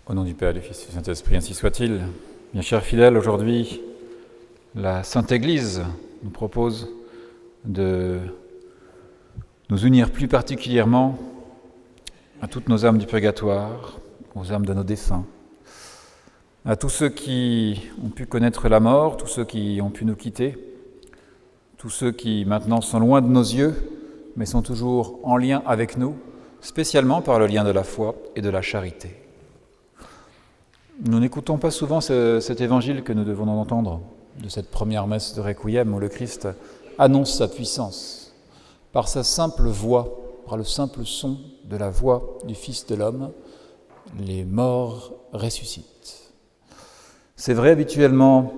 Au nom du Père, du Fils et du Saint-Esprit, ainsi soit-il. Bien chers fidèles, aujourd'hui, la Sainte Église nous propose de nous unir plus particulièrement à toutes nos âmes du purgatoire, aux âmes de nos défunts, à tous ceux qui ont pu connaître la mort, tous ceux qui ont pu nous quitter, tous ceux qui maintenant sont loin de nos yeux, mais sont toujours en lien avec nous, spécialement par le lien de la foi et de la charité. Nous n'écoutons pas souvent cet évangile que nous devons entendre de cette première messe de Requiem où le Christ annonce sa puissance. Par sa simple voix, par le simple son de la voix du Fils de l'homme, les morts ressuscitent. C'est vrai habituellement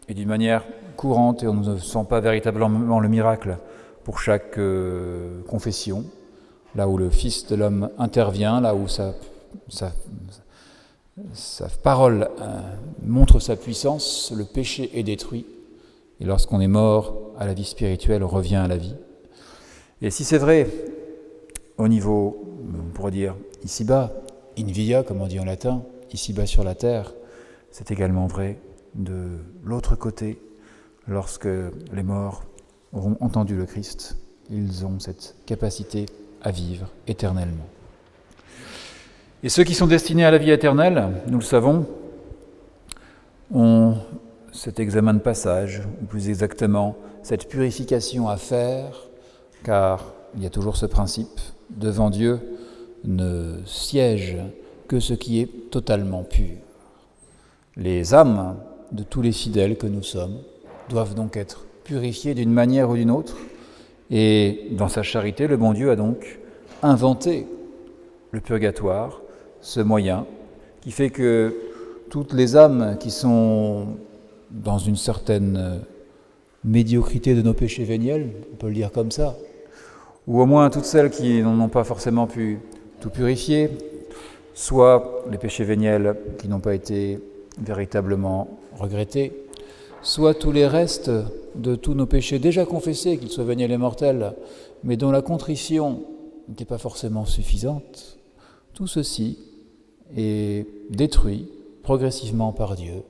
et d'une manière courante, et on ne sent pas véritablement le miracle pour chaque confession, là où le Fils de l'homme intervient, là où sa parole montre sa puissance, le péché est détruit, et lorsqu'on est mort à la vie spirituelle, on revient à la vie. Et si c'est vrai, au niveau, on pourrait dire ici-bas, in via, comme on dit en latin, ici-bas sur la terre, c'est également vrai de l'autre côté, lorsque les morts auront entendu le Christ, ils ont cette capacité à vivre éternellement. Et ceux qui sont destinés à la vie éternelle, nous le savons, ont cet examen de passage, ou plus exactement, cette purification à faire, car il y a toujours ce principe, devant Dieu ne siège que ce qui est totalement pur. Les âmes de tous les fidèles que nous sommes doivent donc être purifiées d'une manière ou d'une autre, et dans sa charité, le bon Dieu a donc inventé le purgatoire, ce moyen qui fait que toutes les âmes qui sont dans une certaine médiocrité de nos péchés véniels, on peut le dire comme ça, ou au moins toutes celles qui n'ont pas forcément pu tout purifier, soit les péchés véniels qui n'ont pas été véritablement regrettés, soit tous les restes de tous nos péchés déjà confessés, qu'ils soient véniels et mortels, mais dont la contrition n'était pas forcément suffisante, tout ceci est détruit progressivement par Dieu.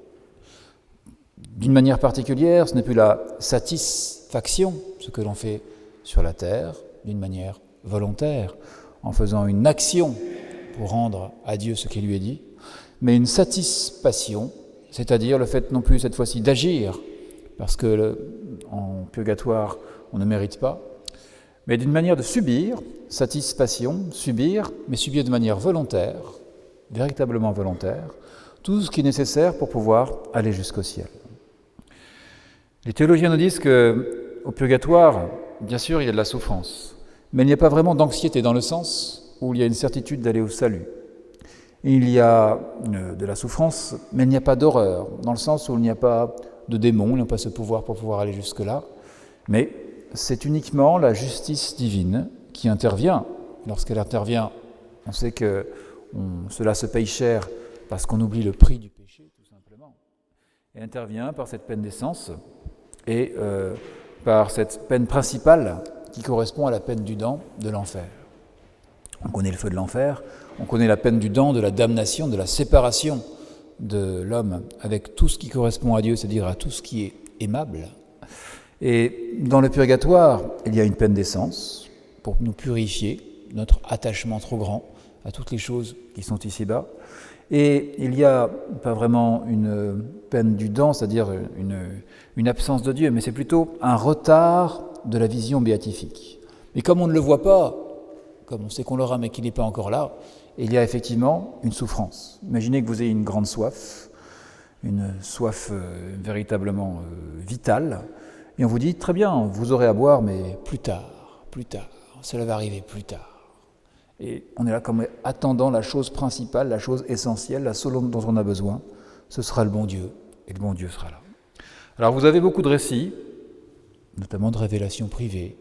D'une manière particulière, ce n'est plus la satisfaction, ce que l'on fait sur la terre, d'une manière volontaire, en faisant une action pour rendre à Dieu ce qui lui est dit, mais une satisfaction, c'est-à-dire le fait non plus cette fois-ci d'agir, parce que en purgatoire on ne mérite pas, mais d'une manière de subir, satisfaction, subir, mais subir de manière volontaire, véritablement volontaire, tout ce qui est nécessaire pour pouvoir aller jusqu'au ciel. Les théologiens nous disent qu'au purgatoire, bien sûr, il y a de la souffrance, mais il n'y a pas vraiment d'anxiété dans le sens où il y a une certitude d'aller au salut. Il y a de la souffrance, mais il n'y a pas d'horreur, dans le sens où il n'y a pas de démons, il n'y a pas ce pouvoir pour pouvoir aller jusque-là, mais c'est uniquement la justice divine qui intervient. Lorsqu'elle intervient, on sait que cela se paye cher parce qu'on oublie le prix du péché, tout simplement. Elle intervient par cette peine d'essence et par cette peine principale qui correspond à la peine du dent de l'enfer. On connaît le feu de l'enfer, on connaît la peine du dent de la damnation, de la séparation de l'homme avec tout ce qui correspond à Dieu, c'est-à-dire à tout ce qui est aimable. Et dans le purgatoire, il y a une peine d'essence pour nous purifier, notre attachement trop grand à toutes les choses qui sont ici-bas. Et il n'y a pas vraiment une peine du dent, c'est-à-dire une absence de Dieu, mais c'est plutôt un retard de la vision béatifique. Et comme on ne le voit pas, comme on sait qu'on l'aura mais qu'il n'est pas encore là, il y a effectivement une souffrance. Imaginez que vous ayez une grande soif, une soif véritablement vitale, et on vous dit, très bien, vous aurez à boire, mais plus tard, cela va arriver plus tard. Et on est là comme attendant la chose principale, la chose essentielle, la seule dont on a besoin, ce sera le bon Dieu, et le bon Dieu sera là. Alors vous avez beaucoup de récits, notamment de révélations privées,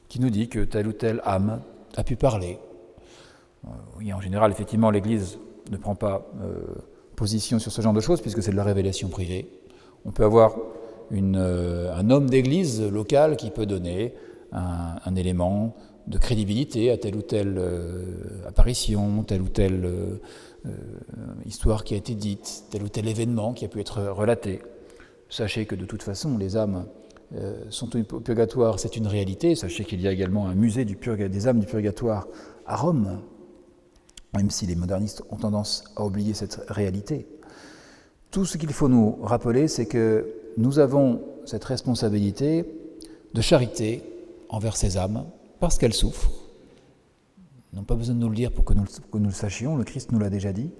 qui nous dit que telle ou telle âme a pu parler. Oui, en général, effectivement, l'Église ne prend pas position sur ce genre de choses, puisque c'est de la révélation privée. On peut avoir un homme d'église local qui peut donner un élément de crédibilité à telle ou telle apparition, tel ou tel histoire qui a été dite, tel ou tel événement qui a pu être relaté. Sachez que de toute façon, les âmes sont au purgatoire, c'est une réalité. Sachez qu'il y a également un musée des âmes du purgatoire à Rome, même si les modernistes ont tendance à oublier cette réalité. Tout ce qu'il faut nous rappeler, c'est que nous avons cette responsabilité de charité envers ces âmes, parce qu'elles souffrent. Ils n'ont pas besoin de nous le dire pour que nous le sachions, le Christ nous l'a déjà dit,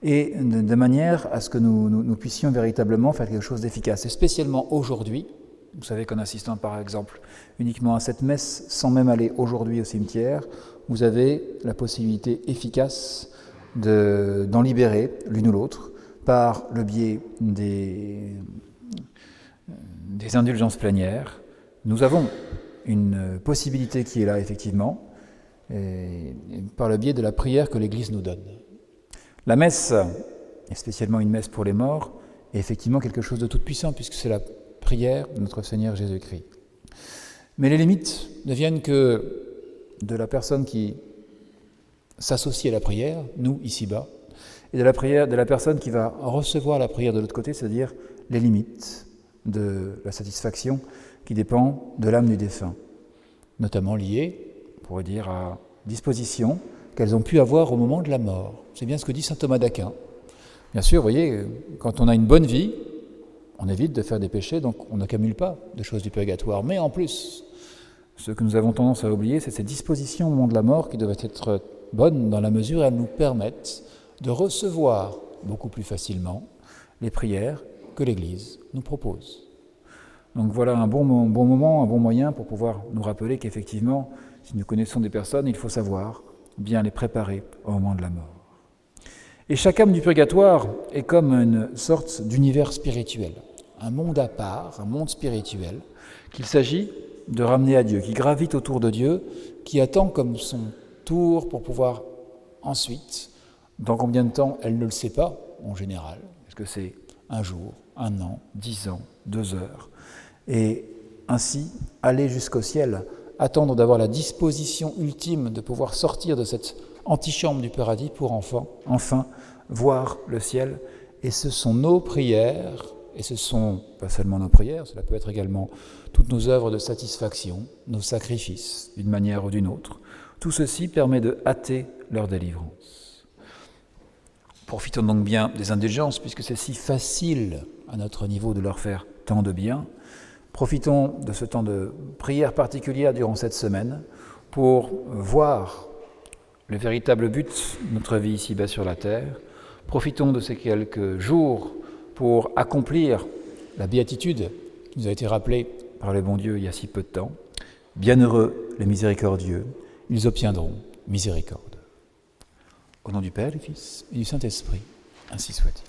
et de manière à ce que nous puissions véritablement faire quelque chose d'efficace. Et spécialement aujourd'hui, vous savez qu'en assistant par exemple uniquement à cette messe, sans même aller aujourd'hui au cimetière, vous avez la possibilité efficace d'en libérer l'une ou l'autre par le biais des indulgences plénières. Nous avons une possibilité qui est là effectivement, et par le biais de la prière que l'Église nous donne. La messe, et spécialement une messe pour les morts, est effectivement quelque chose de tout puissant puisque c'est la prière de notre Seigneur Jésus-Christ. Mais les limites ne viennent que de la personne qui s'associe à la prière, nous ici-bas, et de la personne qui va recevoir la prière de l'autre côté, c'est-à-dire les limites de la satisfaction qui dépend de l'âme du défunt, notamment liées, on pourrait dire, à dispositions qu'elles ont pu avoir au moment de la mort. C'est bien ce que dit saint Thomas d'Aquin. Bien sûr, vous voyez, quand on a une bonne vie, on évite de faire des péchés, donc on n'accumule pas de choses du purgatoire. Mais en plus, ce que nous avons tendance à oublier, c'est ces dispositions au moment de la mort qui doivent être bonnes dans la mesure où elles nous permettent de recevoir beaucoup plus facilement les prières que l'Église nous propose. Donc voilà un bon moment, un bon moyen pour pouvoir nous rappeler qu'effectivement, si nous connaissons des personnes, il faut savoir bien les préparer au moment de la mort. Et chaque âme du purgatoire est comme une sorte d'univers spirituel, un monde à part, un monde spirituel, qu'il s'agit de ramener à Dieu, qui gravite autour de Dieu, qui attend comme son tour pour pouvoir ensuite, dans combien de temps, elle ne le sait pas en général, est-ce que c'est un jour, un an, 10 ans, 2 heures, et ainsi aller jusqu'au ciel, attendre d'avoir la disposition ultime de pouvoir sortir de cette antichambre du paradis pour enfin voir le ciel. Et ce sont nos prières, et ce sont pas seulement nos prières, cela peut être également toutes nos œuvres de satisfaction, nos sacrifices, d'une manière ou d'une autre. Tout ceci permet de hâter leur délivrance. Profitons donc bien des indulgences, puisque c'est si facile à notre niveau de leur faire tant de bien. Profitons de ce temps de prière particulière durant cette semaine pour voir le véritable but de notre vie ici-bas sur la terre. Profitons de ces quelques jours pour accomplir la béatitude qui nous a été rappelée par le bon Dieu il y a si peu de temps. Bienheureux les miséricordieux, ils obtiendront miséricorde. Au nom du Père, du Fils et du Saint-Esprit, ainsi soit-il.